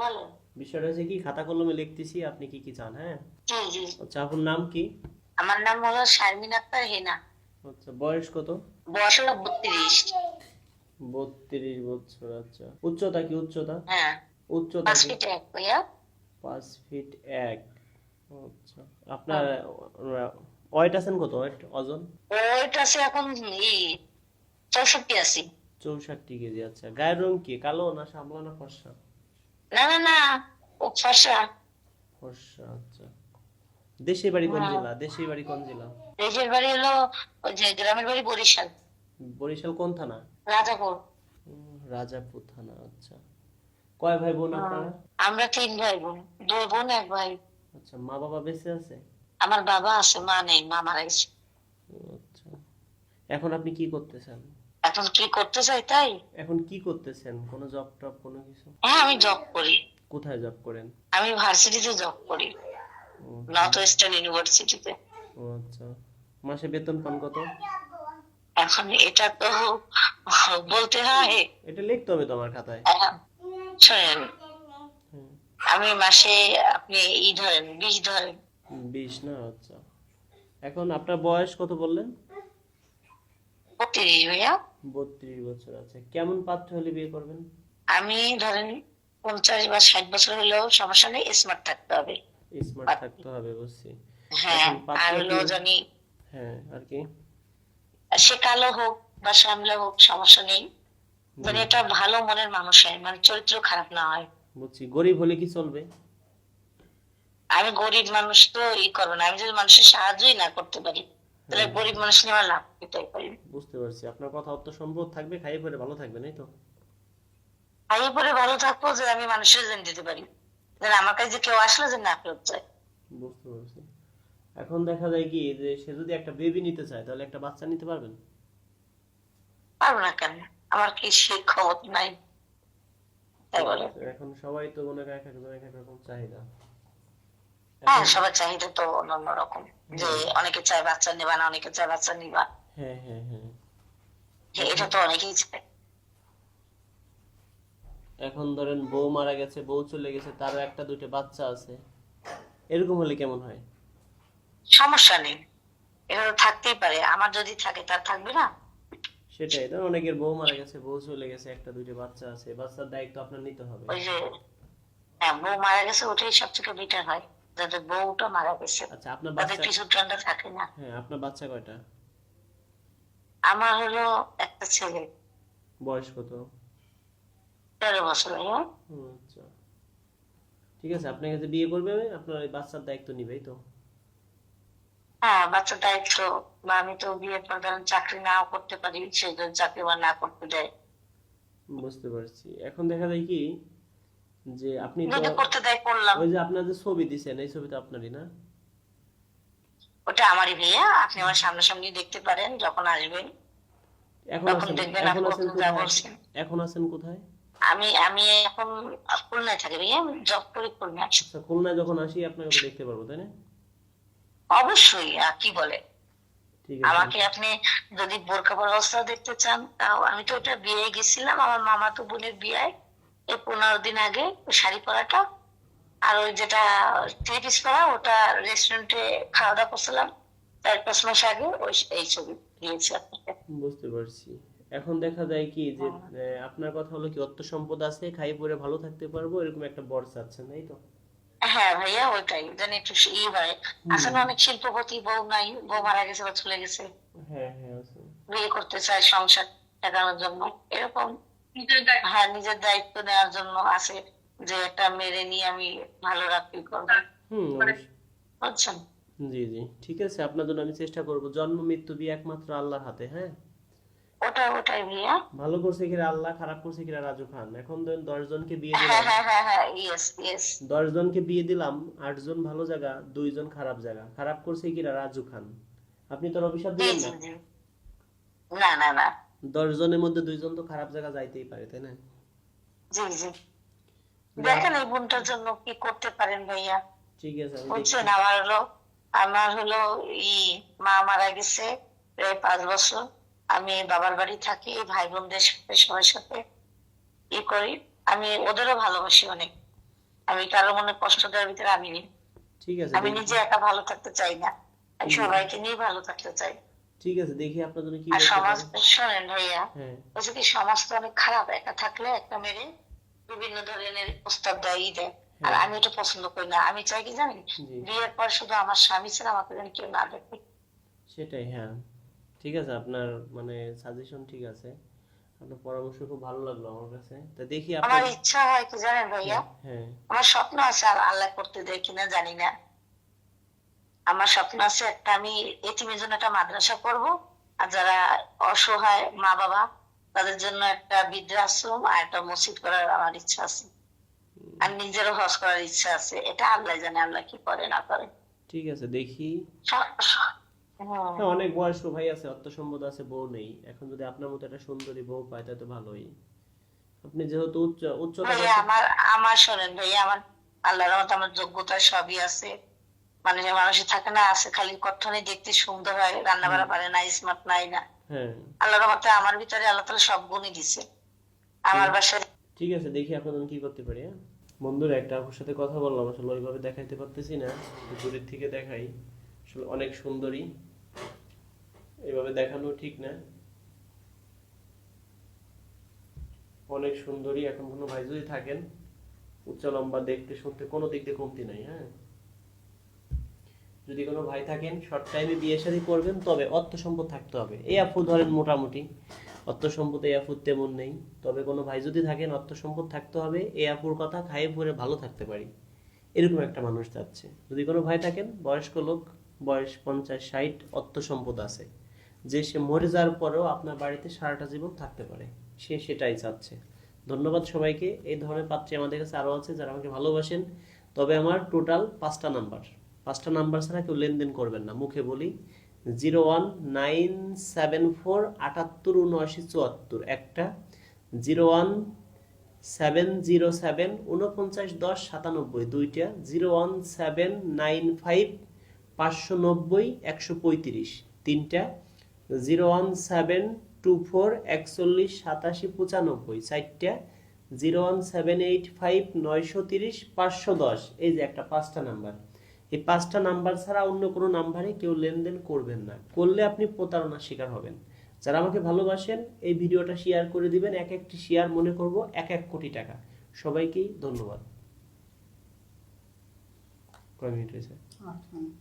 বলেন। বিষয়টা হচ্ছে কি, খাতা কলমে লিখতেছি, আপনি কি কি চান? হ্যাঁ। জি জি। আচ্ছা, আপনার নাম কি? আমার নাম হলো শারমিন আক্তার হেনা। আচ্ছা, বয়স কত? বয়স হলো 32। 32 বছর। আচ্ছা, উচ্চতা কি? উচ্চতা হ্যাঁ, উচ্চতা পাঁচ কি? ফিট এক ভাইয়া। 5 ফিট 1। আচ্ছা, আপনার হুম। ওয়েট আছেন কত? ওয়েট, ওজন? ওইটা আছে এখন ই 64 আছি। 64 কেজি। আচ্ছা, গায়ের রং কি? কালো না শ্যামলা না ফর্সা? না না না, ও ফর্সা। ফর্সা, আচ্ছা। দেশের বাড়ি কোন হুম। জেলা? দেশের বাড়ি কোন জেলা? দেশের বাড়ি হলো ওই যে গ্রামের বাড়ি বরিশাল। বরিশাল কোন থানা? রাজাপুর। রাজাপুর থানা। আচ্ছা, কয় ভাই বোন হুম। আপনারা? আমরা 3 ভাই বোন, 2 বোন 1 ভাই। আচ্ছা, মা বাবা বেঁচে আছে? আমার বাবা আছে, মা নেই, মা মারা গেছে। আচ্ছা, এখন আপনি কি করতেছেন? এখন কি করতে চাই তাই? এখন কি করতেছেন? কোনো জব টব কোনো কিছু? হ্যাঁ, আমি জব করি। কোথায় জব করেন? আমি ভার্সিটিতে জব করি, ও আচ্ছা। নর্থ ওয়েস্টার্ন ইউনিভার্সিটিতে। ও আচ্ছা, মাসে বেতন পান কত? এখন এটা তো বলতে হয়। এটা লিখতে হবে তো আমার খাতায়। আহ, শোনেন, হুম। আমি মাসে, আপনি ধরেন 20 ধরেন। 20 না? আচ্ছা, এখন আপনার বয়স কত বললেন? 32 ভাইয়া। 32 বছর। আচ্ছা, কেমন পাত্র হলে বিয়ে করবেন? আমি ধরেন 50 বা 60 বছর হলেও সমস্যা নেই, স্মার্ট থাকতে হবে। স্মার্ট পাত্রী। থাকতে হবে, বুঝছি। হ্যাঁ। এখন আর পাত্র হলো কি? জানি, হ্যাঁ, আর কি? সে কালো হোক বা শ্যামলা হোক, সমস্যা নেই। জি, মানে এটা ভালো মনের মানুষ হয়, মানে চরিত্র খারাপ না হয়। বুঝছি। গরিব হলে কি চলবে? আমি গরিব মানুষ তো করবো না, আমি যদি মানুষের সাহায্যই না করতে পারি, তাহলে হ্যাঁ, হ্যাঁ, গরিব মানুষ নিয়ে আমার লাভ কি তাই করি। বুঝতে পারছি। আপনার কথা অর্থ সম্পদ থাকবে, খাইয়ে পরে ভালো থাকবেন, এই তো? খাইয়ে পরে ভালো থাকবো যে আমি মানুষের জন্য দিতে পারি, যেন আমার কাছে যে কেউ আসলে যে না ফেরত যায়। বুঝতে পারছি। এখন দেখা যায় কি, যে সে যদি একটা বেবি নিতে চায়, তাহলে একটা বাচ্চা নিতে পারবেন? পারবো না কেন? আমার কি সেই ক্ষমতা নাই তাই ঠিক বলে? আছে, এখন সবাই তো মনে করে এক একজন এক এক রকম চাহিদা। হ্যাঁ, এখন সবার চাহিদা তো অন্য রকম। যে হ্যাঁ, অনেকে চায় বাচ্চা নেবা না, অনেকে চায় বাচ্চা নিবা। হ্যাঁ, হ্যাঁ, হ্যাঁ। এটা এখন তো অনেকেই চায়। এখন ধরেন বউ মারা গেছে, বউ চলে গেছে, তারও একটা দুইটা বাচ্চা আছে, এরকম হলে কেমন হয়? সমস্যা নেই, এটা তো থাকতেই পারে, আমার যদি থাকে তার থাকবে না? সেটাই, ধর অনেকের বউ মারা গেছে, বউ চলে গেছে, একটা দুইটা বাচ্চা আছে, বাচ্চার দায়িত্ব আপনার নিতে হবে। ওই যে, হ্যাঁ, বউ মারা গেছে ওটাই সব থেকে বেটার হয়, যাদের বউটা মারা গেছে, আচ্ছা, আপনার তাদের বাচ্চা? কিছু ঠান্ডা থাকে না। হ্যাঁ, আপনার বাচ্চা কয়টা? আমার হলো একটা ছেলে, বয়স কত? 13 বছর ভাইয়া। আচ্ছা, ঠিক আছে। আপনার কাছে বিয়ে করবে, আপনার ওই বাচ্চার দায়িত্ব নিবে, এই তো? হ্যাঁ, বাচ্চার দায়িত্ব। বা আমি তো বিয়ের পর ধরেন চাকরি নাও করতে পারি, সেই জন্য চাকরি বা না করতে দেয়। বুঝতে পারছি। এখন দেখা যায় কি, যে আপনি তো, যদি করতে দেয় করলাম। ওই যে আপনার যে ছবি দিছেন, এই ছবি তো আপনারই না? ওটা আমারই ভাইয়া, আপনি আমার সামনাসামনি দেখতে পারেন যখন আসবেন, এখন তখন আছেন? দেখবেন এখন আপনি আছেন যা কোথায়? বলছেন। এখন আছেন কোথায়? আমি আমি এখন খুলনায় থাকি ভাইয়া, আমি জব করি খুলনায়। আচ্ছা, খুলনায় যখন আসি আপনাকে তো দেখতে পারবো, তাই না? অবশ্যই, কি বলে, ঠিক আছে। আমাকে আপনি যদি বোরকা পরা অবস্থাও দেখতে চান তাও, আমি তো ওটা বিয়ে গেছিলাম আমার মামাতো বোনের বিয়ায়, এই 15 দিন আগে, ওই শাড়ি পরাটা আর ওই যেটা থ্রি পিস পরা, ওটা রেস্টুরেন্টে খাওয়া দাওয়া করছিলাম 4-5 মাস আগে, ওই এই ছবি দিয়েছি আপনাকে। বুঝতে পারছি। এখন দেখা যায় কি, যে হুম। আপনার কথা হলো কি, অর্থ সম্পদ আছে, খাই পরে ভালো থাকতে পারবো, এরকম একটা বর চাচ্ছেন, তাই তো? হ্যাঁ ভাইয়া, ওইটাই যেন একটু হয়। হুম। আসলে অনেক শিল্পপতি বউ নাই, বউ মারা গেছে বা চলে গেছে, হ্যাঁ, হ্যাঁ, আছে। বিয়ে করতে চায় সংসার ঠেকানোর জন্য, এরকম। হ্যাঁ, নিজের দায়িত্ব নেওয়ার জন্য আছে, যে একটা মেরে নিয়ে আমি ভালো রাখতে করবো। হুম, অবশ্যই। বুঝছেন? জি, জি, ঠিক আছে। আপনার জন্য আমি চেষ্টা করব। জন্ম মৃত্যু বিয়ে একমাত্র আল্লাহর হাতে, হ্যাঁ? ওটাই ভাইয়া। ভালো করছে কিনা আল্লাহ, খারাপ করছে কিনা রাজু খান। এখন ধরেন 10 জনকে বিয়ে হ্যাঁ দিলাম, হ্যাঁ হ্যাঁ হ্যাঁ, ইয়েস ইয়েস। 10 জনকে বিয়ে দিলাম, 8 জন ভালো জায়গা, 2 জন খারাপ জায়গা, খারাপ করছে কিনা রাজু খান। আপনি তো আর অভিশাপ জি দিবেন জি না? জি। না না না। 10 জনের মধ্যে 2 জন তো খারাপ জায়গা যাইতেই পারে, তাই না? জি জি। যাক, দেখেন এই বোনটার জন্য কি করতে পারেন ভাইয়া। ঠিক আছে, আমি দেখছি। বুঝছেন, আমার হলো ই মা মারা গেছে প্রায় 5 বছর। আমি বাবার বাড়ি থাকি, ভাই বোনদের সাথে সবার সাথে করি। আমি ওদেরও ভালোবাসি অনেক। আমি কারো মনে কষ্ট দেওয়ার ভিতরে আমি নেই। ঠিক আছে, আমি নিজে একা ভালো থাকতে চাই না, আমি সবাইকে নিয়ে ভালো থাকতে চাই। ঠিক আছে, দেখি আপনার জন্য কি আর করতে সমাজ, পারি। শোনেন ভাইয়া, হ্যাঁ, বলছে কি সমাজ তো অনেক খারাপ, একা থাকলে একটা মেরে বিভিন্ন ধরনের প্রস্তাব দেয় দেয়। আর হ্যাঁ, আমি এটা পছন্দ করি না। আমি চাই কি জানেন, জি, বিয়ের পর শুধু আমার স্বামী ছাড়া আমাকে যেন কেউ না দেখে। সেটাই। হ্যাঁ, ঠিক আছে, আপনার মানে সাজেশন ঠিক আছে, আপনার পরামর্শ খুব ভালো লাগলো আমার কাছে। তা দেখি আপনার। আমার ইচ্ছা হয় কি জানেন ভাইয়া, হ্যাঁ, হ্যাঁ, আমার স্বপ্ন আছে, আর আল্লাহ করতে দেয় কিনা জানি না। আমার স্বপ্ন আছে একটা, আমি এতিমের জন্য একটা মাদ্রাসা করব, আর যারা অসহায় মা বাবা তাদের জন্য একটা বৃদ্ধাশ্রম আর একটা মসজিদ করার আমার ইচ্ছা আছে। আর নিজেরও হজ করার ইচ্ছা আছে। এটা আল্লাহ জানে, আল্লাহ কি করে না করে। ঠিক আছে, দেখি। হ্যাঁ। হ্যাঁ, অনেক বয়স্ক ভাই আছে, অর্থ সম্পদ আছে, বউ নেই। এখন যদি আপনার মতো একটা সুন্দরী বউ পায় তাহলে তো ভালোই। আপনি যেহেতু উচ্চতা ভাইয়া কত? আমার আমার শোনেন ভাইয়া, আমার আল্লাহর রহমতে আমার যোগ্যতা সবই আছে। মানে যে মানুষই থাকে না, আছে খালি কথনে দেখতে সুন্দর হয়, রান্না হুম, বাড়া পারে না, স্মার্ট নাই না। হ্যাঁ, আল্লাহর রহমতে আমার ভিতরে আল্লাহ তাআলা সব গুণই দিছে। ঠিক আমার বাসায় ঠিক আছে, দেখি আপনার জন্য কি করতে পারি। হ্যাঁ, বন্ধুরা, একটা আপুর সাথে কথা বললাম, আসলে ওইভাবে দেখাইতে পারতেছি না, একটু দূরের থেকে দেখাই। আসলে অনেক সুন্দরী, এইভাবে দেখানো ঠিক না। অনেক সুন্দরী। এখন কোনো ভাই যদি থাকেন, উচ্চ লম্বা, দেখতে শুনতে কোনো দিক দিয়ে কমতি নাই। হ্যাঁ, যদি কোনো ভাই থাকেন শর্ট টাইমে বিয়ে শাদী করবেন, তবে অর্থ সম্পদ থাকতে হবে। এই আপু ধরেন মোটামুটি অর্থ সম্পদ এই আপুর তেমন নেই, তবে কোনো ভাই যদি থাকেন অর্থ সম্পদ থাকতে হবে, এই আপুর কথা খাইয়ে পরে ভালো থাকতে পারি, এরকম একটা মানুষ চাচ্ছে। যদি কোনো ভাই থাকেন, বয়স্ক লোক, বয়স 50-60, অর্থ সম্পদ আছে, যে সে মরে যাওয়ার পরেও আপনার বাড়িতে সারাটা জীবন থাকতে পারে, সে সেটাই চাচ্ছে। ধন্যবাদ সবাইকে। এই ধরনের পাত্রী আমাদের কাছে আরও আছে যারা আমাকে ভালোবাসেন। তবে আমার টোটাল 5টা নাম্বার, 5টা নাম্বার ছাড়া কেউ লেনদেন করবেন না। মুখে বলি, 01974 78 79 74 একটা, 01707 4910 97 দুইটা, 01795 590 135 তিনটা, 01724 41 87 95 চারটা, 01785 930 510, এই যে একটা 5টা নাম্বার। এই 5টা নাম্বার ছাড়া অন্য কোনো নাম্বারে কেউ লেনদেন করবেন না, করলে আপনি প্রতারণার শিকার হবেন। যারা আমাকে ভালোবাসেন, এই ভিডিওটা শেয়ার করে দিবেন, এক একটি শেয়ার মনে করব 1 কোটি টাকা। সবাইকেই ধন্যবাদ। কয় মিনিট হয়েছে? 8 মিনিট।